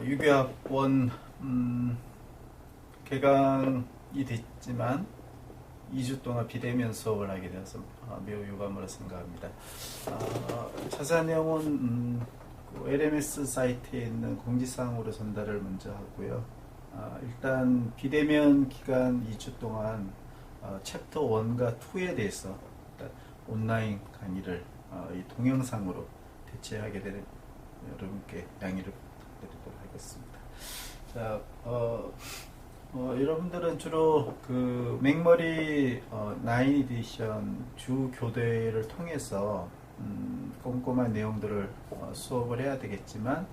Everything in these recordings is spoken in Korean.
유교학원 개강이 됐지만 2주 동안 비대면 수업을 하게 되어서 매우 유감으로 생각합니다. 자세한 내용은 LMS 사이트에 있는 공지사항으로 전달을 먼저 하고요. 일단 비대면 기간 2주 동안 챕터 1과 2에 대해서 온라인 강의를 이 동영상으로 대체하게 되는 여러분께 양해를 부탁드리도록 하겠습니다. 자, 여러분들은 주로 그 맥머리 9 에디션 주 교대를 통해서 꼼꼼한 내용들을 수업을 해야 되겠지만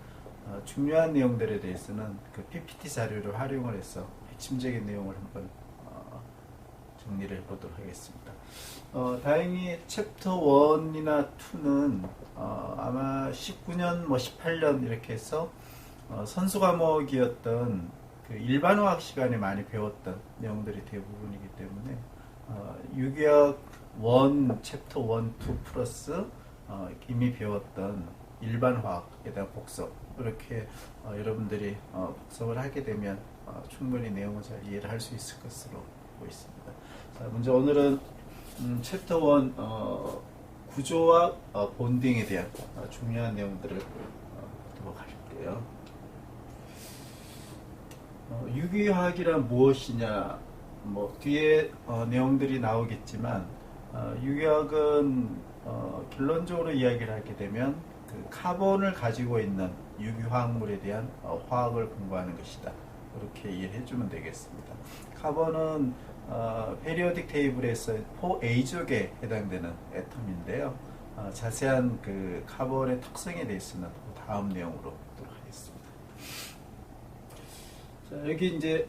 중요한 내용들에 대해서는 그 PPT 자료를 활용을 해서 핵심적인 내용을 한번 정리를 해보도록 하겠습니다. 다행히 챕터 1이나 2는 아마 19년, 18년 이렇게 해서 선수 과목이었던 그 일반화학 시간에 많이 배웠던 내용들이 대부분이기 때문에 유기학 1, 챕터 1, 2 플러스 이미 배웠던 일반화학에 대한 복습 이렇게 여러분들이 복습을 하게 되면 충분히 내용을 잘 이해를 할 수 있을 것으로 보고 있습니다. 자, 먼저 오늘은 챕터 1 구조와 본딩에 대한 중요한 내용들을 보도록 할게요. 유기화학이란 무엇이냐, 뭐 뒤에 내용들이 나오겠지만 유기화학은 결론적으로 이야기를 하게 되면 그 카본을 가지고 있는 유기화학물에 대한 화학을 공부하는 것이다. 그렇게 이해를 해주면 되겠습니다. 카본은 페리오딕 테이블에서 4A족에 해당되는 애텀인데요. 자세한 그 카본의 특성에 대해서는 다음 내용으로 보도록 하겠습니다. 자, 여기 이제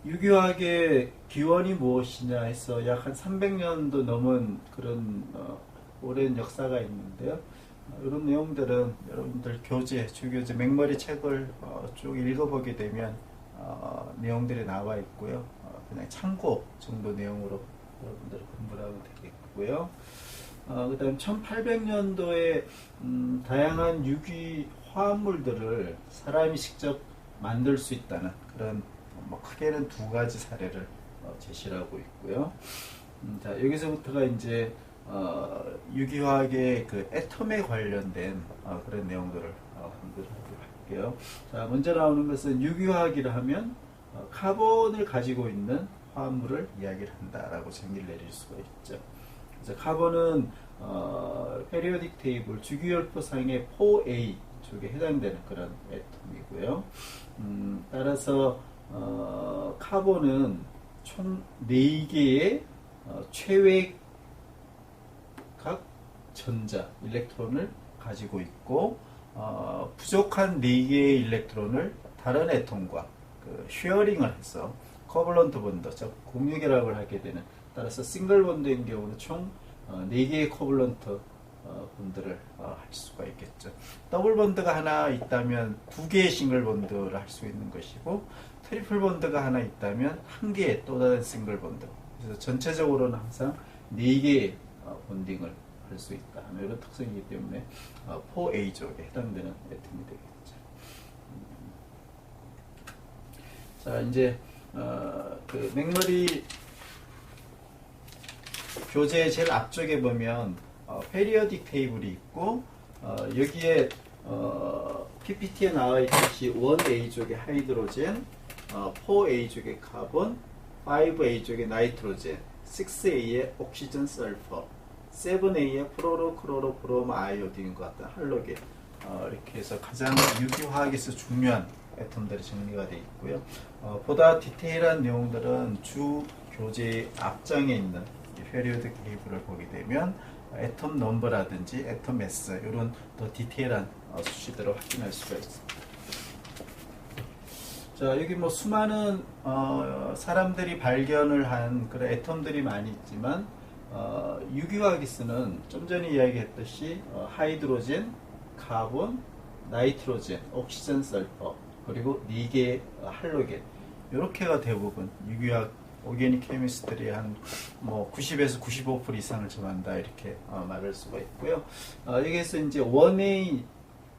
유기화학의 기원이 무엇이냐 해서 약 한 300년도 넘은 그런 오랜 역사가 있는데요. 이런 내용들은 여러분들 교재, 주교재, 맥머리 책을 쭉 읽어보게 되면 내용들이 나와 있고요. 그냥 참고 정도 내용으로 여러분들 공부를 하면 되겠고요. 그 다음 1800년도에 다양한 유기 화합물들을 사람이 직접 만들 수 있다는 그런 크게는 두 가지 사례를 제시를 하고 있고요. 자, 여기서부터가 이제 유기화학의 그 애텀에 관련된 그런 내용들을 공부를 하도록 할게요. 자, 먼저 나오는 것은 유기화학이라 하면 카본을 가지고 있는 화합물을 이야기를 한다라고 정의를 내릴 수가 있죠. 그래서 카본은 페리오딕 테이블 주기율표상의 4A 쪽에 해당되는 그런 애톰이고요. 따라서 카본은 총 4개의 최외각 전자 일렉트론을 가지고 있고 부족한 4개의 일렉트론을 다른 애톰과 그 쉐어링을 해서 커블런트 본드, 즉 공유결합을 하게 되는, 따라서 싱글 본드인 경우는 총 4개의 커블런트 본드를 할 수가 있겠죠. 더블 본드가 하나 있다면 2개의 싱글 본드를 할 수 있는 것이고, 트리플 본드가 하나 있다면 1개의 또 다른 싱글 본드. 그래서 전체적으로는 항상 4개의 본딩을 할 수 있다 하는 이런 특성이기 때문에 4A족에 해당되는 애텀이 되겠죠. 자, 이제 그 맥머리 교재 제일 앞쪽에 보면 페리오딕 테이블이 있고 여기에 PPT에 나와 있듯이 1A족의 하이드로젠, 4A족의 카본, 5A족의 나이트로젠, 6A의 옥시전 설퍼, 7A의 플로로 크로로 브롬 아이오딘과 같은 할로겐, 이렇게 해서 가장 유기화학에서 중요한 애텀들이 정리가 되어 있고요. 보다 디테일한 내용들은 주 교재 앞장에 있는 페리오딕 테이블을 보게 되면 애텀 넘버라든지 애텀 매스 이런 더 디테일한 수치들을 확인할 수가 있습니다. 자, 여기 뭐 수많은 사람들이 발견을 한 그런 애텀들이 많이 있지만 유기화학에서는 좀 전에 이야기했듯이 하이드로젠, 카본, 나이트로젠, 옥시전 설퍼, 그리고 4개의 할로겐, 이렇게가 대부분 유기화학 오게닉 케미스트리 한 뭐 90에서 95% 이상을 점한다 이렇게 말할 수가 있고요. 여기에서 이제 1A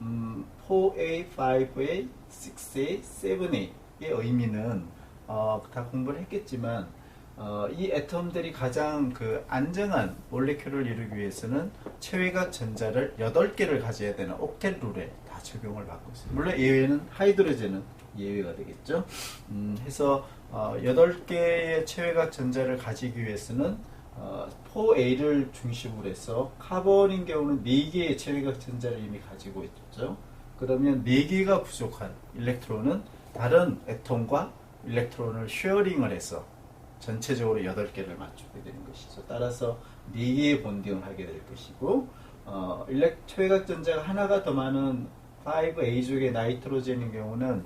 4A, 5A, 6A, 7A의 의미는 다 공부를 했겠지만 이 애텀들이 가장 그 안정한 몰레큘을 이루기 위해서는 체외각 전자를 8개를 가져야 되는 옥텟 룰에 다 적용을 받고 있습니다. 물론 예외는 하이드로젠은 예외가 되겠죠. 해서 8개의 체외각 전자를 가지기 위해서는 4A를 중심으로 해서 카본인 경우는 4개의 체외각 전자를 이미 가지고 있죠. 그러면 4개가 부족한 일렉트론은 다른 애톰과 일렉트론을 쉐어링을 해서 전체적으로 8개를 맞추게 되는 것이죠. 따라서 4개의 본딩을 하게 될 것이고 체외각 전자가 하나가 더 많은 5A족의 나이트로젠인 경우는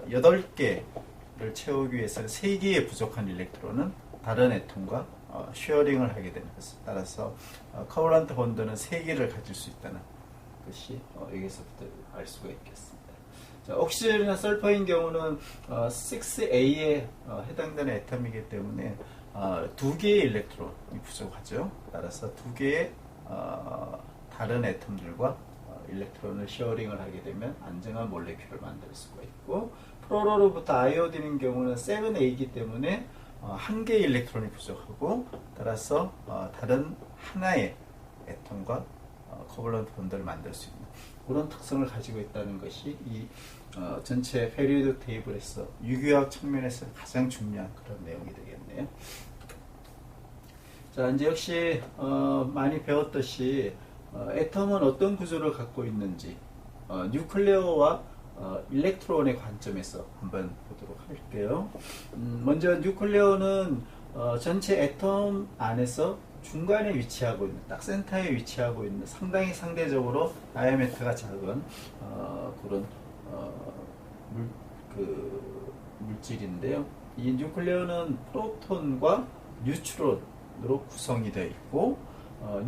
8개를 채우기 위해서는 3개의 부족한 일렉트론은 다른 애톰과 쉐어링을 하게 되는 것을 따라서 커벌런트 본드는 3개를 가질 수 있다는 것이 여기서부터 알 수가 있겠습니다. 자, 옥시전이나 설퍼인 경우는 6A에 해당되는 애텀이기 때문에 2개의 일렉트론이 부족하죠. 따라서 2개의 다른 애텀들과 일렉트론을 쉐어링을 하게 되면 안정한 몰레큘을 만들 수가 있고, 프로로로부터 아이오딘인 경우는 7A이기 때문에 1개의 일렉트론이 부족하고, 따라서 다른 하나의 애톰과 코벌런트 본드를 만들 수 있는 그런 특성을 가지고 있다는 것이 이 전체 페리오딕 테이블에서 유기화학 측면에서 가장 중요한 그런 내용이 되겠네요. 자, 이제 역시 많이 배웠듯이 애텀은 어떤 구조를 갖고 있는지 뉴클레오와 일렉트론의 관점에서 한번 보도록 할게요. 먼저 뉴클레오는 전체 애텀 안에서 중간에 위치하고 있는, 딱 센터에 위치하고 있는 상당히 상대적으로 다이아메트가 작은 그런 물질인데요. 이 뉴클레오는 프로톤과 뉴트론으로 구성이 되어 있고,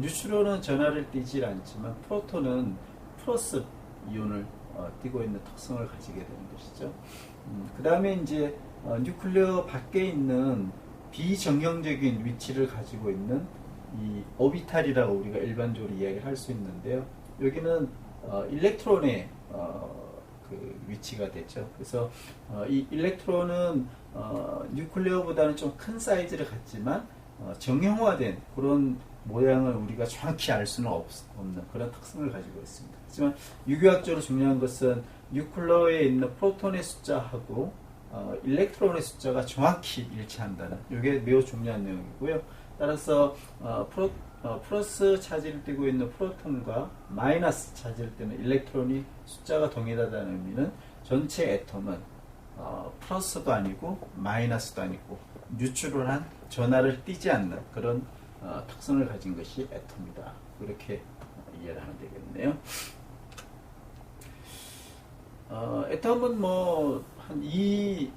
뉴트론은 전하를 띠질 않지만 프로톤은 플러스 이온을 띠고 있는 특성을 가지게 되는 것이죠. 그 다음에 이제 뉴클레오 밖에 있는 비정형적인 위치를 가지고 있는 이 오비탈이라고 우리가 일반적으로 이야기를 할 수 있는데요. 여기는 일렉트론의 그 위치가 되죠. 그래서 이 일렉트론은 뉴클레오보다는 좀 큰 사이즈를 갖지만 정형화된 그런 모양을 우리가 정확히 알 수는 없는 그런 특성을 가지고 있습니다. 하지만 유기학적으로 중요한 것은 뉴클레오에 있는 프로톤의 숫자하고 일렉트론의 숫자가 정확히 일치한다는, 이게 매우 중요한 내용이고요. 따라서 플러스 차지를 띠고 있는 프로톤과 마이너스 차지를 띠는 일렉트론이 숫자가 동일하다는 의미는 전체 애톰은 플러스도 아니고 마이너스도 아니고 뉴트럴한 전하를 띠지 않는 그런 특성을 가진 것이 애톰이다. 그렇게 이해를 하면 되겠네요. 애톰은 뭐 한 2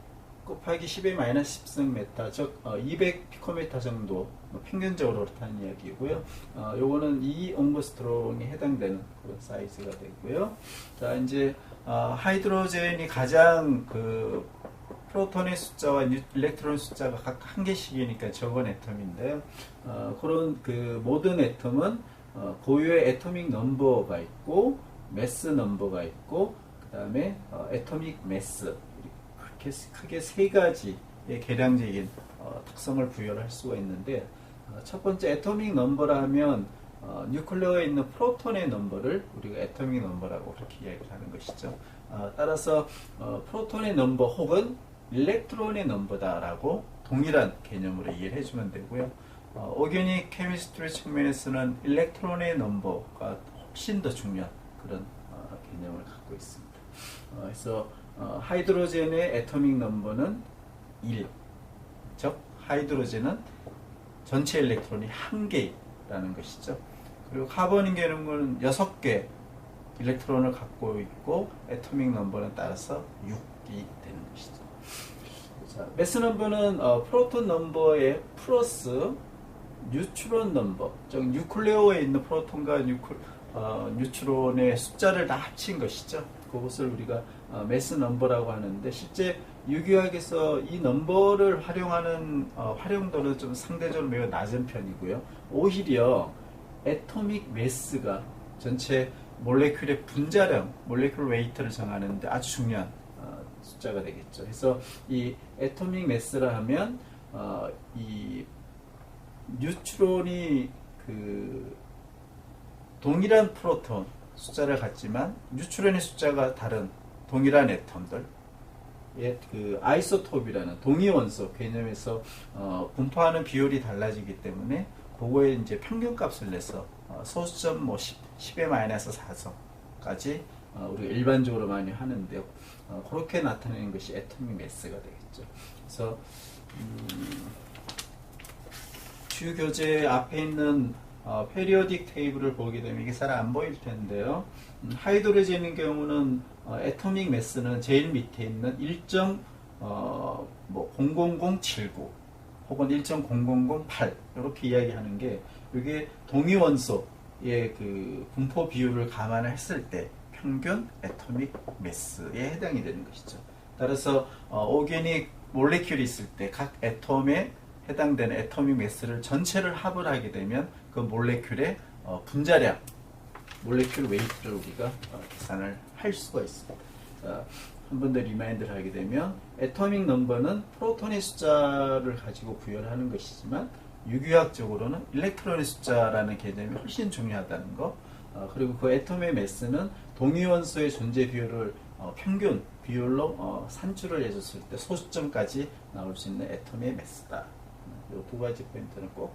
곱하기 10의 마이너스 10승 메타, 즉 200 피코메타 정도 평균적으로 그렇다는 이야기고요. 요거는 2 옹거스트롱에 해당되는 그런 사이즈가 되고요. 자, 이제 하이드로젠이 가장 그 프로톤의 숫자와 일렉트론 숫자가 각 한 개씩이니까 적은 애텀인데요. 그런 그 모든 애텀은 고유의 애토믹 넘버가 있고 매스 넘버가 있고, 그 다음에 애토믹 매스, 이렇게 크게 세 가지의 계량적인 특성을 부여를 할 수가 있는데, 첫 번째 애토믹 넘버라 하면 뉴클레오에 있는 프로톤의 넘버를 우리가 애토믹 넘버라고 그렇게 이야기를 하는 것이죠. 따라서 프로톤의 넘버 혹은 일렉트론의 넘버다라고 동일한 개념으로 이해를 해주면 되고요. 오게닉 케미스트리 측면에서는 일렉트론의 넘버가 훨씬 더 중요한 그런 개념을 갖고 있습니다. 그래서 하이드로젠의 애토믹 넘버는 1, 즉 하이드로젠은 전체 일렉트론이 1개라는 것이죠. 그리고 카본인 경우는 6개 일렉트론을 갖고 있고 애토믹 넘버는 따라서 6이 되는 것이죠. 자, 매스 넘버는 프로톤 넘버의 플러스 뉴트론 넘버, 즉 뉴클레오에 있는 프로톤과 뉴트론의 숫자를 다 합친 것이죠. 그것을 우리가 매스 넘버라고 하는데, 실제 유기학에서 이 넘버를 활용하는 활용도는 좀 상대적으로 매우 낮은 편이고요. 오히려 애토믹 매스가 전체 몰레큘의 분자량, 몰레큘 웨이트를 정하는데 아주 중요한 숫자가 되겠죠. 그래서 이 애토믹 매스라 하면 이 뉴트론이 그 동일한 프로톤 숫자를 갖지만 뉴트론의 숫자가 다른 동일한 애텀들, 그 아이소톱이라는 동위원소 개념에서 분포하는 비율이 달라지기 때문에 그거에 이제 평균값을 내서 소수점 뭐 10의 마이너스 4성까지 우리가 일반적으로 많이 하는데요. 그렇게 나타내는 것이 애토믹 매스가 되겠죠. 그래서 주 교재 앞에 있는 페리오딕 테이블을 보게 되면 이게 잘 안 보일 텐데요. 하이드로젠의 경우는 애토믹 매스는 제일 밑에 있는 1.00079 혹은 1.0008 이렇게 이야기하는 게 이게 동위원소의 그 분포 비율을 감안했을 때 평균 애토믹 매스에 해당이 되는 것이죠. 따라서 오게닉 몰레큘이 있을 때 각 애톰에 해당되는 애토믹 매스를 전체를 합을 하게 되면 그 몰레큘의 분자량, 몰레큘 웨이트를 우리가 계산을 할 수가 있습니다. 한 번 더 리마인드를 하게 되면 애토믹 넘버는 프로톤의 숫자를 가지고 구현하는 것이지만 유기화학적으로는 일렉트론의 숫자라는 개념이 훨씬 중요하다는 거, 그리고 그 애톰의 매스는 동위원소의 존재 비율을 평균 비율로 산출을 해줬을 때 소수점까지 나올 수 있는 애톰의 매스다. 이 두 가지 포인트는 꼭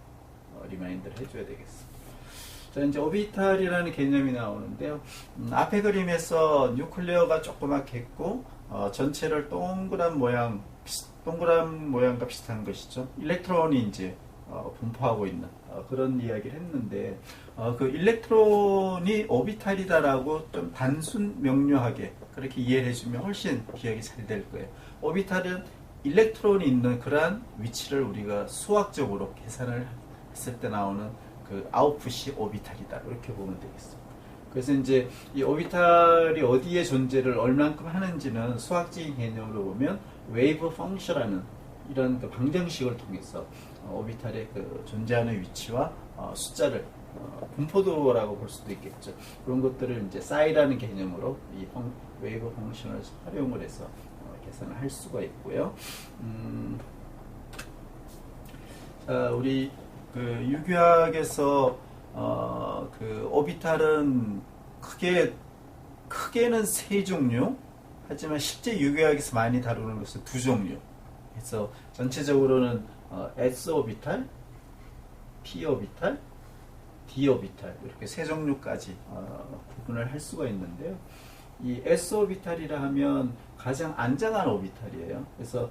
리마인드를 해줘야 되겠습니다. 자, 이제 오비탈이라는 개념이 나오는데요. 앞에 그림에서 뉴클리어가 조그맣게 했고 전체를 동그란 모양과 비슷한 것이죠. 일렉트론이 이제 분포하고 있는 그런 이야기를 했는데 그 일렉트론이 오비탈이다라고 좀 단순 명료하게 그렇게 이해를 해주면 훨씬 기억이 잘 될 거예요. 오비탈은 일렉트론이 있는 그러한 위치를 우리가 수학적으로 계산을 했을 때 나오는 그 아웃풋이 오비탈이다 이렇게 보면 되겠습니다. 그래서 이제 이 오비탈이 어디에 존재를 얼만큼 하는지는 수학적인 개념으로 보면 웨이브 펑션이라는 이런 그 방정식을 통해서 오비탈의 그 존재하는 위치와 숫자를 분포도라고 볼 수도 있겠죠. 그런 것들을 이제 싸이라는 개념으로 이 웨이브 펑션을 활용을 해서 계산을 할 수가 있고요. 자, 우리 그 유기학에서 그 오비탈은 크게는 세 종류, 하지만 실제 유기학에서 많이 다루는 것은 두 종류. 그래서 전체적으로는 S 오비탈, P 오비탈, D 오비탈 이렇게 세 종류까지 구분을 할 수가 있는데요. 이 S 오비탈이라 하면 가장 안정한 오비탈이에요. 그래서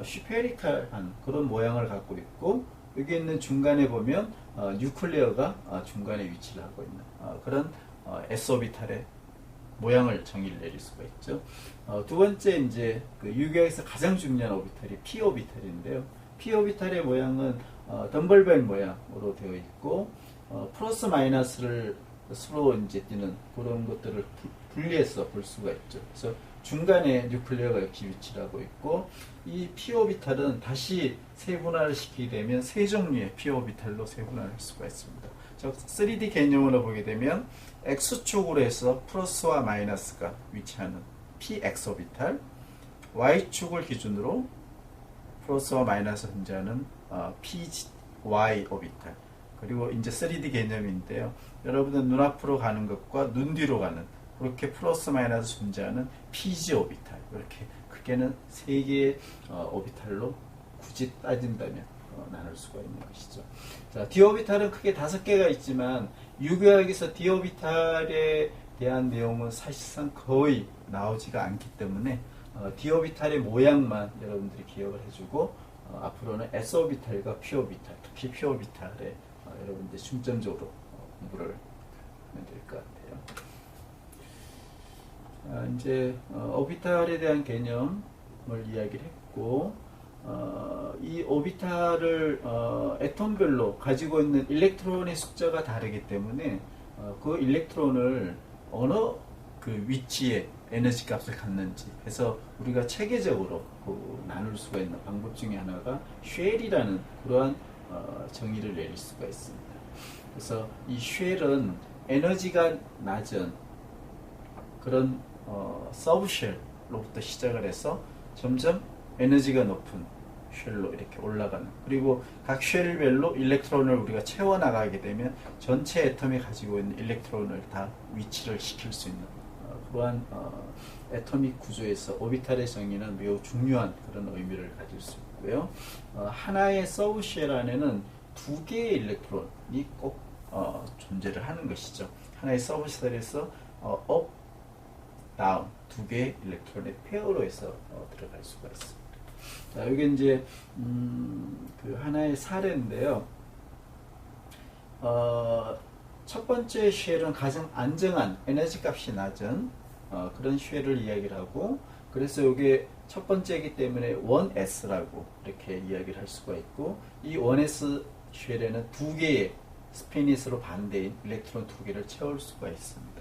슈페리칼한 그런 모양을 갖고 있고 여기 있는 중간에 보면 뉴클리어가 중간에 위치를 하고 있는 그런 S 오비탈의 모양을 정의를 내릴 수가 있죠. 두 번째 이제 그 유기학에서 가장 중요한 오비탈이 P 오비탈인데요. P 오비탈의 모양은 덤벌벨 모양으로 되어 있고 플러스 마이너스를 서로 이제 띄는 그런 것들을 분리해서 볼 수가 있죠. 그래서 중간에 뉴클리어가 역시 위치를 하고 있고 이 P 오비탈은 다시 세분화를 시키게 되면 세 종류의 P 오비탈로 세분화를 할 수가 있습니다. 즉 3D 개념으로 보게 되면 X축으로 해서 플러스와 마이너스가 위치하는 PX 오비탈, Y축을 기준으로 플러스와 마이너스 존재하는 PY 오비탈, 그리고 이제 3D 개념인데요. 여러분들 눈앞으로 가는 것과 눈 뒤로 가는 그렇게 플러스 마이너스 존재하는 PG 오비탈, 이렇게 크게는 세 개의 오비탈로 굳이 따진다면 나눌 수가 있는 것이죠. 자, D 오비탈은 크게 5개가 있지만 유기학에서 D 오비탈에 대한 내용은 사실상 거의 나오지가 않기 때문에 D 오비탈의 모양만 여러분들이 기억을 해주고 앞으로는 S 오비탈과 P 오비탈, 특히 P 오비탈에 여러분들이 중점적으로 공부를 하면 될 것 같아요. 이제 오비탈에 대한 개념을 이야기를 했고 이 오비탈을 애톰별로 가지고 있는 일렉트론의 숫자가 다르기 때문에 그 일렉트론을 어느 그 위치에 에너지 값을 갖는지 해서 우리가 체계적으로 나눌 수가 있는 방법 중에 하나가 쉘이라는 그러한 정의를 내릴 수가 있습니다. 그래서 이 쉘은 에너지가 낮은 그런 서브쉘로부터 시작을 해서 점점 에너지가 높은 쉘로 이렇게 올라가는, 그리고 각 쉘별로 일렉트론을 우리가 채워나가게 되면 전체 애텀이 가지고 있는 일렉트론을 다 위치를 시킬 수 있는 그러한 애토믹 구조에서 오비탈의 정의는 매우 중요한 그런 의미를 가질 수 있고요. 하나의 서브쉘 안에는 두 개의 일렉트론이 꼭 존재를 하는 것이죠. 하나의 서브쉘에서 업, 다운 두 개의 일렉트론의 페어로 해서 들어갈 수가 있습니다. 자, 이게 이제 그 하나의 사례인데요. 첫 번째 쉘은 가장 안정한 에너지 값이 낮은 그런 쉘을 이야기를 하고, 그래서 이게 첫 번째이기 때문에 1S라고 이렇게 이야기를 할 수가 있고, 이 1S 쉘에는 두 개의 스피닛으로 반대인 일렉트론 두 개를 채울 수가 있습니다.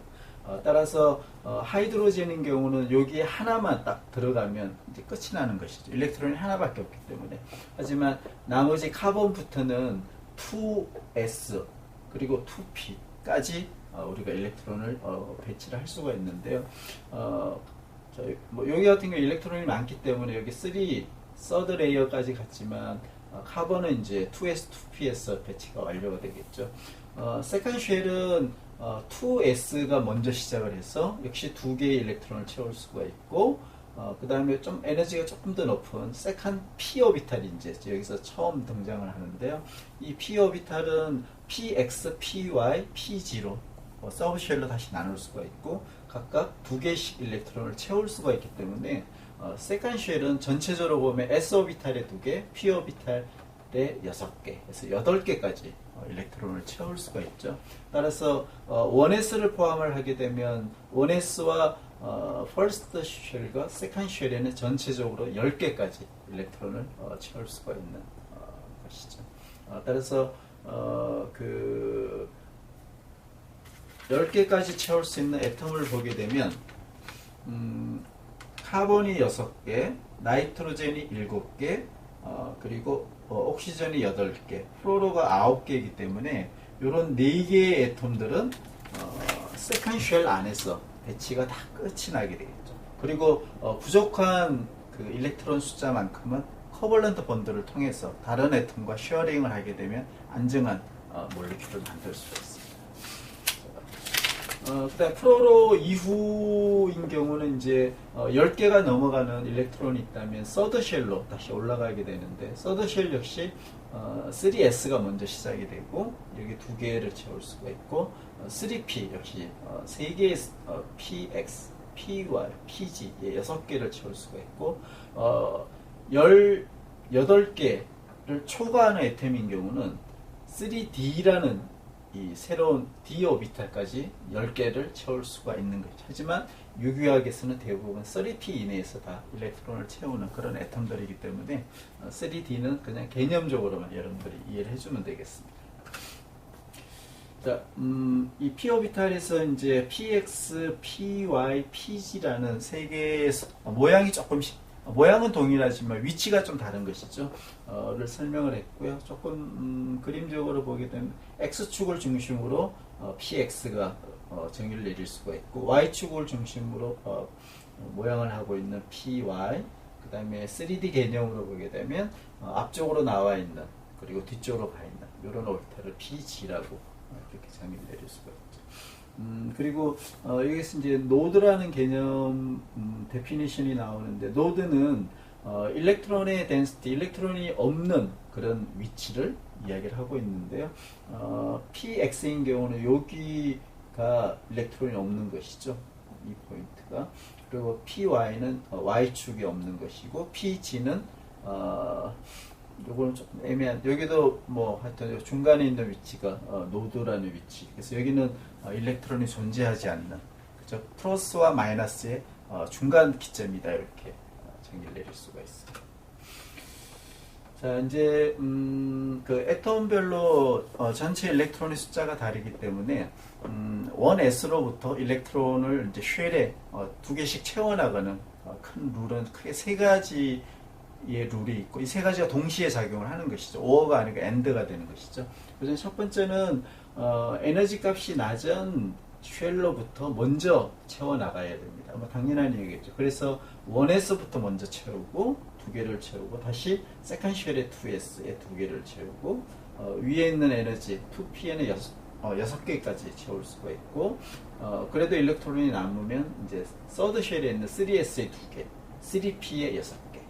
따라서 하이드로젠인 경우는 여기에 하나만 딱 들어가면 이제 끝이 나는 것이죠. 일렉트론이 하나밖에 없기 때문에. 하지만 나머지 카본부터는 2s 그리고 2p까지 우리가 일렉트론을 배치를 할 수가 있는데요. 여기 같은 경우 일렉트론이 많기 때문에 여기 3 레이어까지 갔지만 카본은 이제 2s, 2p에서 배치가 완료가 되겠죠. 세컨드 쉘은 2s가 먼저 시작을 해서 역시 두 개의 일렉트론을 채울 수가 있고, 그 다음에 좀 에너지가 조금 더 높은 세컨드 p 오비탈이 이제 여기서 처음 등장을 하는데요. 이 p 오비탈은 px, py, pg로 서브쉘로 다시 나눌 수가 있고, 각각 두 개씩 일렉트론을 채울 수가 있기 때문에 세컨드 쉘은 전체적으로 보면 s 오비탈에 두 개, p 오비탈에 6개, 그래서 8개까지 일렉트론을 채울 수가 있죠. 따라서 1s를 포함을 하게 되면 1s와 first 쉘과 second 쉘에는 전체적으로 10개까지 일렉트론을 채울 수가 있는 것이죠. 따라서 그 10개까지 채울 수 있는 애텀을 보게 되면 카본이 6개, 나이트로젠이 7개, 그리고 옥시전이 8개, 플로로가 9개이기 때문에 이런 4개의 애톰들은 세컨드 쉘 안에서 배치가 다 끝이 나게 되겠죠. 그리고 부족한 그 일렉트론 숫자만큼은 커벌런트 본드를 통해서 다른 애톰과 쉐어링을 하게 되면 안정한 몰리큘을 만들 수가 있습니다. 그다음 플로로 이후인 경우는 이제 10개가 넘어가는 일렉트론이 있다면 서드 쉘로 다시 올라가게 되는데, 서드 쉘 역시 3s가 먼저 시작이 되고 여기 2개를 채울 수가 있고, 3p 역시 3개의 px, py, pg 6개를 채울 수가 있고, 18개를 초과하는 애템인 경우는 3d라는 이 새로운 d 오비탈까지 10개를 채울 수가 있는 거죠. 하지만 유기화학에서는 대부분 3p 이내에서 다 일렉트론을 채우는 그런 애텀들이기 때문에 3d는 그냥 개념적으로만 여러분들이 이해를 해주면 되겠습니다. 자, 이 p 오비탈에서 이제 px, py, pg라는 세 개의 모양이 조금씩, 모양은 동일하지만 위치가 좀 다른 것이죠. 를 설명을 했고요. 조금 그림적으로 보게 되면 x축을 중심으로 px가 정의를 내릴 수가 있고, y축을 중심으로 모양을 하고 있는 py, 그 다음에 3D 개념으로 보게 되면 앞쪽으로 나와 있는 그리고 뒤쪽으로 가 있는 이런 오비탈을 pg라고 이렇게 정의를 내릴 수가 있죠. 그리고 여기서 이제 노드라는 개념 데피니션이 나오는데, 노드는 일렉트론의 덴시티, 일렉트론이 없는 그런 위치를 이야기를 하고 있는데요. px인 경우는 여기가 일렉트론이 없는 것이죠. 이 포인트가. 그리고 py는 y축이 없는 것이고, pg는 요거는 조금 애매한, 여기도 뭐 하여튼 중간에 있는 위치가 노드라는 위치. 그래서 여기는 일렉트론이 존재하지 않는, 그죠? 플러스와 마이너스의 중간 기점이다, 이렇게 정의를 내릴 수가 있습니다. 자, 이제 그 애톰별로 전체 일렉트론의 숫자가 다르기 때문에 1s로부터 일렉트론을 이제 쉘에 2개씩 채워나가는 큰 룰은 크게 3가지 의 룰이 있고, 이 3가지가 동시에 작용을 하는 것이죠. or가 아니고 and가 되는 것이죠. 그래서 첫 번째는 에너지 값이 낮은 쉘로부터 먼저 채워 나가야 됩니다. 뭐 당연한 얘기겠죠. 그래서 1S부터 먼저 채우고 2개를 채우고 다시 세컨 쉘의 2S에 2개를 채우고 위에 있는 에너지 2P에는 6개까지 채울 수가 있고 그래도 일렉트론이 남으면 이제 서드 쉘에 있는 3S에 2개, 3P에 6개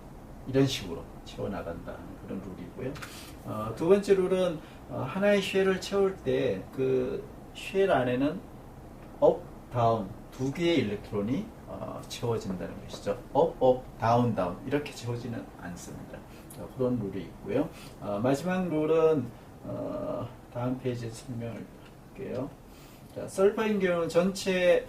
이런 식으로 채워 나간다는 그런 룰이고요. 두 번째 룰은 하나의 쉘을 채울 때 그 쉘 안에는 업, 다운 두 개의 일렉트론이 채워진다는 것이죠. 업, 다운, 다운 이렇게 채워지는 않습니다. 그런 룰이 있고요. 마지막 룰은 다음 페이지에 설명을 할게요. 설파인 경우는 전체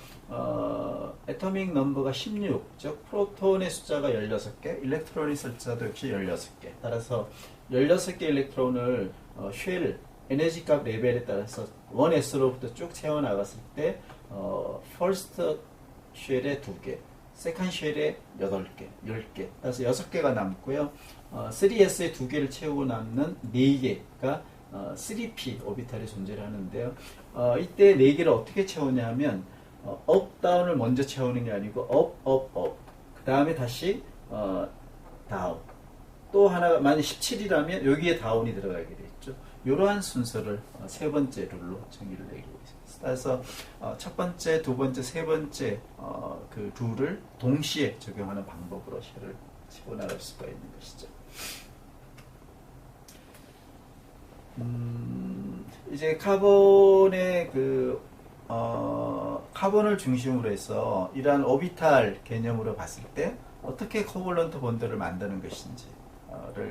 애토믹 넘버가 16, 즉 프로톤의 숫자가 16개, 일렉트론의 숫자도 역시 16개. 따라서 16개 일렉트론을 쉘 에너지 값 레벨에 따라서 1S로부터 쭉 채워 나갔을 때 퍼스트 쉘에 2개, 세컨드 쉘에 8개, 10개, 따라서 6개가 남고요. 3S에 2개를 채우고 남는 4개가 3P 오비탈이 존재를 하는데요. 이때 4개를 어떻게 채우냐면 업, 다운을 먼저 채우는 게 아니고 업. 그 다음에 다시 다운. 또 하나가 만약 17이라면 여기에 다운이 들어가게 되겠죠. 이러한 순서를 세 번째 룰로 정의를 내리고 있습니다. 그래서 첫 번째, 두 번째, 세 번째 그 룰을 동시에 적용하는 방법으로 쉘을 치고 나갈 수가 있는 것이죠. 이제 카본의 카본을 중심으로 해서 이러한 오비탈 개념으로 봤을 때 어떻게 코볼런트 본드를 만드는 것인지를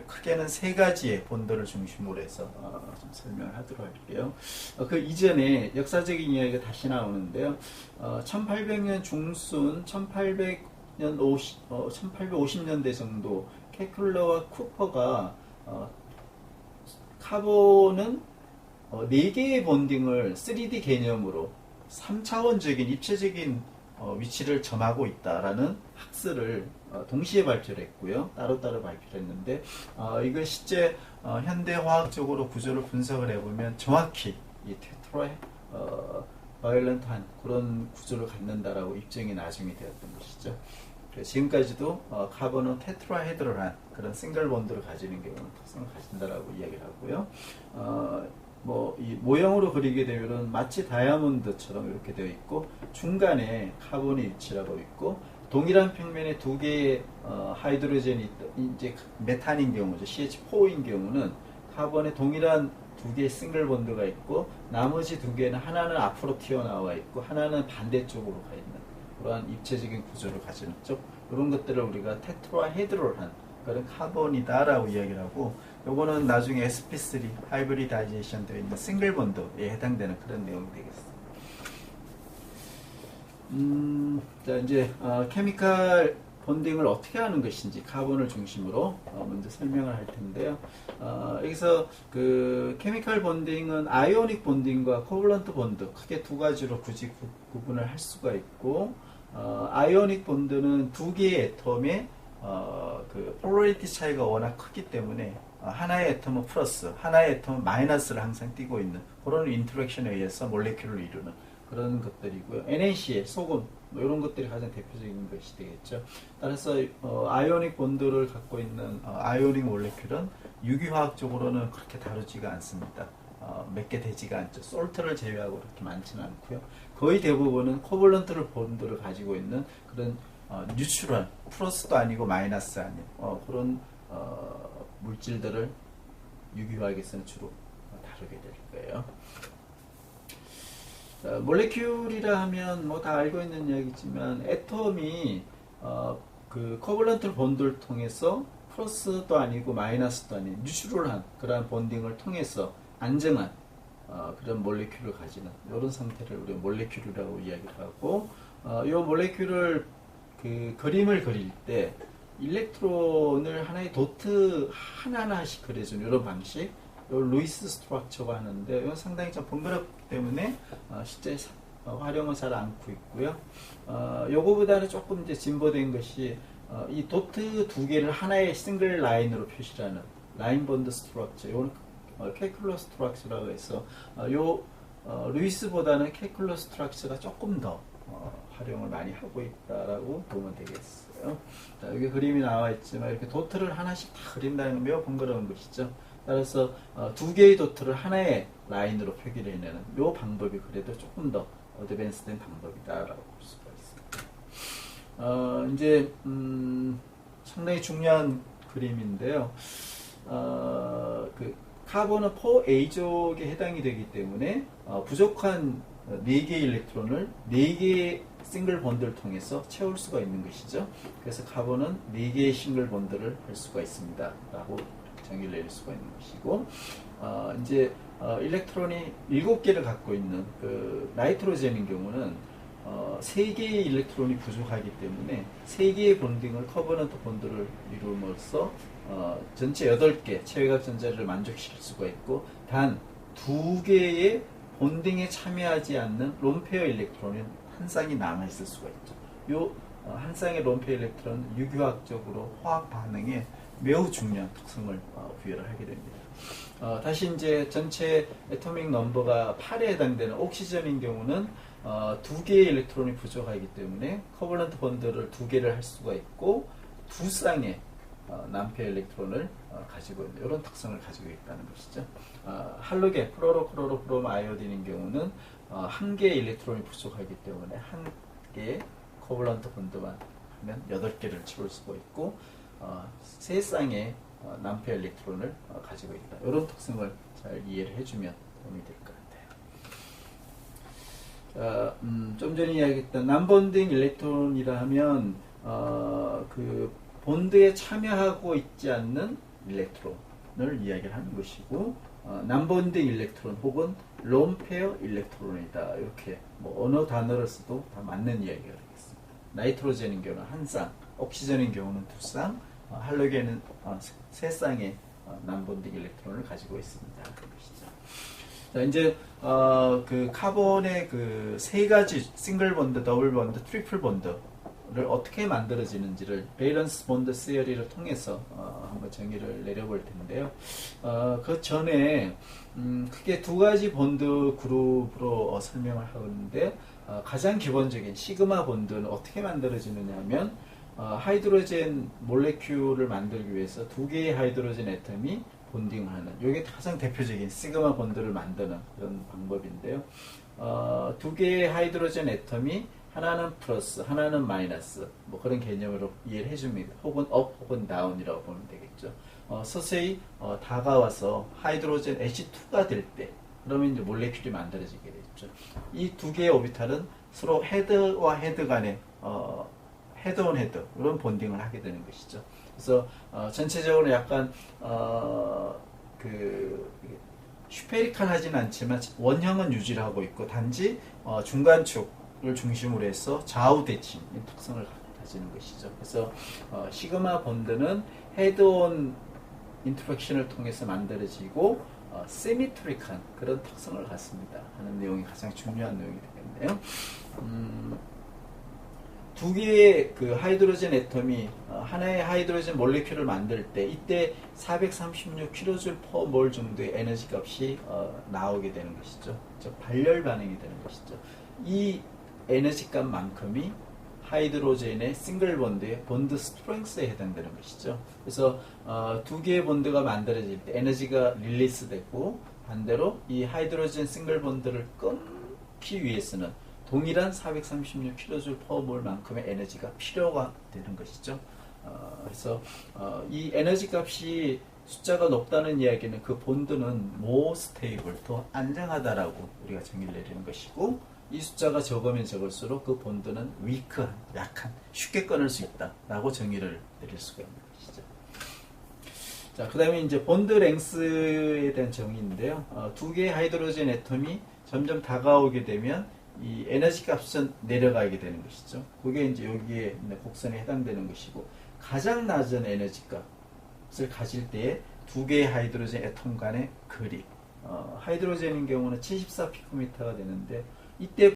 크게는 세 가지의 본드를 중심으로 해서 좀 설명을 하도록 할게요. 그 이전에 역사적인 이야기가 다시 나오는데요. 1800년 중순, 1850년대 정도 케클러와 쿠퍼가 카본은 4개의 본딩을 3D 개념으로 3차원적인 입체적인 위치를 점하고 있다라는 학설을 동시에 발표를 했고요. 따로따로 발표를 했는데 이걸 실제 현대화학적으로 구조를 분석을 해보면 정확히 이 테트라 바이올런트한 그런 구조를 갖는다라고 입증이 나중에 되었던 것이죠. 지금까지도 카본은 테트라헤드럴한 그런 싱글 본드를 가지는 경우는 특성을 가진다라고 이야기를 하고요. 이 모형으로 그리게 되면은 마치 다이아몬드처럼 이렇게 되어 있고 중간에 카본이 위치하고 있고 동일한 평면에 두 개의 하이드로젠이 이제 메탄인 경우죠. CH4인 경우는 카본에 동일한 두 개의 싱글 본드가 있고 나머지 두 개는 하나는 앞으로 튀어나와 있고 하나는 반대쪽으로 가 있는 그러한 입체적인 구조를 가지는 이런 것들을 우리가 테트라헤드럴한 그런 카본이다라고 이야기를 하고 요거는 나중에 sp3 하이브리다이제이션 되어 있는 싱글 본드에 해당되는 그런 내용이 되겠습니다. 자 이제 케미칼 본딩을 어떻게 하는 것인지 카본을 중심으로 먼저 설명을 할 텐데요. 여기서 그 케미칼 본딩은 아이오닉 본딩과 코블런트 본드 크게 두 가지로 굳이 구분을 할 수가 있고 아이오닉 본드는 두 개의 애톰의 그 폴러리티 차이가 워낙 크기 때문에 하나의 애톰은 플러스, 하나의 애톰은 마이너스를 항상 띠고 있는 그런 인터랙션에 의해서 몰레큘을 이루는 그런 것들이고요. NaCl, 소금 이런 것들이 가장 대표적인 것이 되겠죠. 따라서 아이오닉 본드를 갖고 있는 아이오닉 몰레큘은 유기화학적으로는 그렇게 다루지가 않습니다. 몇 개 되지가 않죠. 솔트를 제외하고 그렇게 많지는 않고요. 거의 대부분은 코볼런트를 본드를 가지고 있는 그런 뉴트럴, 플러스도 아니고 마이너스 아닌 그런 물질들을 유기화학에서는 주로 다루게 될 거예요. 자, 몰레큘이라 하면 뭐 다 알고 있는 이야기지만 애톰이 그 코볼런트 본드를 통해서 플러스도 아니고 마이너스도 아닌 뉴트럴한 그러한 본딩을 통해서 안정한 그런 몰레큘을 가지는 이런 상태를 우리가 몰레큘이라고 이야기를 하고 이 몰레큘을 그 그림을 그릴 때 일렉트론을 하나의 도트 하나하나씩 그려주는 이런 방식, 루이스 스트럭처가 하는데 이건 상당히 좀 번거롭기 때문에 실제 활용은 잘 않고 있고요. 요거보다는 조금 이제 진보된 것이 이 도트 두 개를 하나의 싱글 라인으로 표시하는 라인 본드 스트럭처, 이건 캘큘러 스트럭처라고 해서 요 루이스보다는 캘큘러스 스트럭처가 조금 더 활용을 많이 하고 있다라고 보면 되겠어요. 자, 여기 그림이 나와 있지만 이렇게 도트를 하나씩 다 그린다는 건 매우 번거로운 것이죠. 따라서 두 개의 도트를 하나의 라인으로 표기를 해내는 이 방법이 그래도 조금 더 어드밴스된 방법이다라고 볼 수가 있습니다. 이제 상당히 중요한 그림인데요. 그 카본은 4A족에 해당이 되기 때문에 부족한 4개의 일렉트론을 4개의 싱글 본드를 통해서 채울 수가 있는 것이죠. 그래서 카본은 4개의 싱글 본드를 할 수가 있습니다. 라고 정의를 내릴 수가 있는 것이고, 이제 일렉트론이 7개를 갖고 있는 그 나이트로젠인 경우는 3개의 일렉트론이 부족하기 때문에 3개의 본딩을 커버넌트 본드를 이룸으로써 전체 8개 체외각 전자를 만족시킬 수가 있고, 단 2개의 본딩에 참여하지 않는 론페어 일렉트론은 한 쌍이 남아있을 수가 있죠. 이 한 쌍의 론페어 일렉트론은 유기화학적으로 화학 반응에 매우 중요한 특성을 부여를 하게 됩니다. 다시 이제 전체 애토믹 넘버가 8에 해당되는 옥시전인 경우는 2개의 일렉트론이 부족하기 때문에 커벌런트 본드를 2개를 할 수가 있고 2쌍의 난페어 일렉트론을 가지고 있는 이런 특성을 가지고 있다는 것이죠. 할로겐, 플로로크로로크롬 아이오딘인 경우는 1개의 일렉트론이 부족하기 때문에 1개의 커벌런트 본드만 하면 8개를 채울 수가 있고 3쌍의 난페어 일렉트론을 가지고 있다. 이런 특성을 잘 이해를 해주면 도움이 될 것 같아요. 좀 전에 이야기했던 난본딩 일렉트론이라 하면 그 본드에 참여하고 있지 않는 일렉트론을 이야기를 하는 것이고, 난본딩 일렉트론 혹은 론페어 일렉트론이다. 이렇게 뭐 어느 단어를 써도 다 맞는 이야기가 되겠습니다. 나이트로젠인 경우는 한 쌍, 옥시전인 경우는 2쌍, 할로겐은 3쌍의 난본딩 일렉트론을 가지고 있습니다. 자, 이제 그 카본의 그 3가지 싱글 본드, 더블 본드, 트리플 본드를 어떻게 만들어지는지를 베이런스 본드 시어리를 통해서 한번 정의를 내려볼 텐데요. 그 전에 크게 2가지 본드 그룹으로 설명을 하는데, 가장 기본적인 시그마 본드는 어떻게 만들어지느냐 하면 하이드로젠 몰레큘을 만들기 위해서 2개의 하이드로젠 애텀이 본딩을 하는, 이게 가장 대표적인 시그마 본드를 만드는 그런 방법인데요. 2개의 하이드로젠 애텀이 하나는 플러스, 하나는 마이너스, 뭐 그런 개념으로 이해를 해줍니다. 혹은 업, 혹은 다운이라고 보면 되겠죠. 서서히 다가와서 하이드로젠 H2가 될 때, 그러면 이제 몰레큘이 만들어지게 되죠. 이 2개의 오비탈은 서로 헤드와 헤드 간에 헤드온 헤드 이런 본딩을 하게 되는 것이죠. 그래서 전체적으로 약간 그 슈페리칼하지는 않지만 원형은 유지를 하고 있고, 단지 중간축을 중심으로 해서 좌우 대칭 특성을 가지는 것이죠. 그래서 시그마 본드는 헤드온 인터랙션을 통해서 만들어지고 시미트릭한 그런 특성을 갖습니다 하는 내용이 가장 중요한 내용이 되겠네요. 2개의 그 하이드로젠 애텀이 하나의 하이드로젠 몰레큘을 만들 때, 이때 436kJ/mol 정도의 에너지 값이 나오게 되는 것이죠. 즉 발열 반응이 되는 것이죠. 이 에너지 값만큼이 하이드로젠의 싱글 본드의 본드 스트렝스에 해당되는 것이죠. 그래서 2개의 본드가 만들어질 때 에너지가 릴리스 되고, 반대로 이 하이드로젠 싱글 본드를 끊기 위해서는 동일한 436kJ/mol만큼의 에너지가 필요가 되는 것이죠. 그래서 이 에너지 값이 숫자가 높다는 이야기는 그 본드는 more stable, 더 안정하다라고 우리가 정의를 내리는 것이고, 이 숫자가 적으면 적을수록 그 본드는 weak한, 약한, 쉽게 끊을 수 있다라고 정의를 내릴 수가 있는 것이죠. 자, 그 다음에 이제 본드 랭스에 대한 정의인데요. 2개의 하이드로젠 애텀이 점점 다가오게 되면 이 에너지 값은 내려가게 되는 것이죠. 그게 이제 여기에 있는 곡선에 해당되는 것이고, 가장 낮은 에너지 값을 가질 때에 2개의 하이드로젠 애톰 간의 거리, 하이드로젠인 경우는 74 피코미터가 되는데, 이때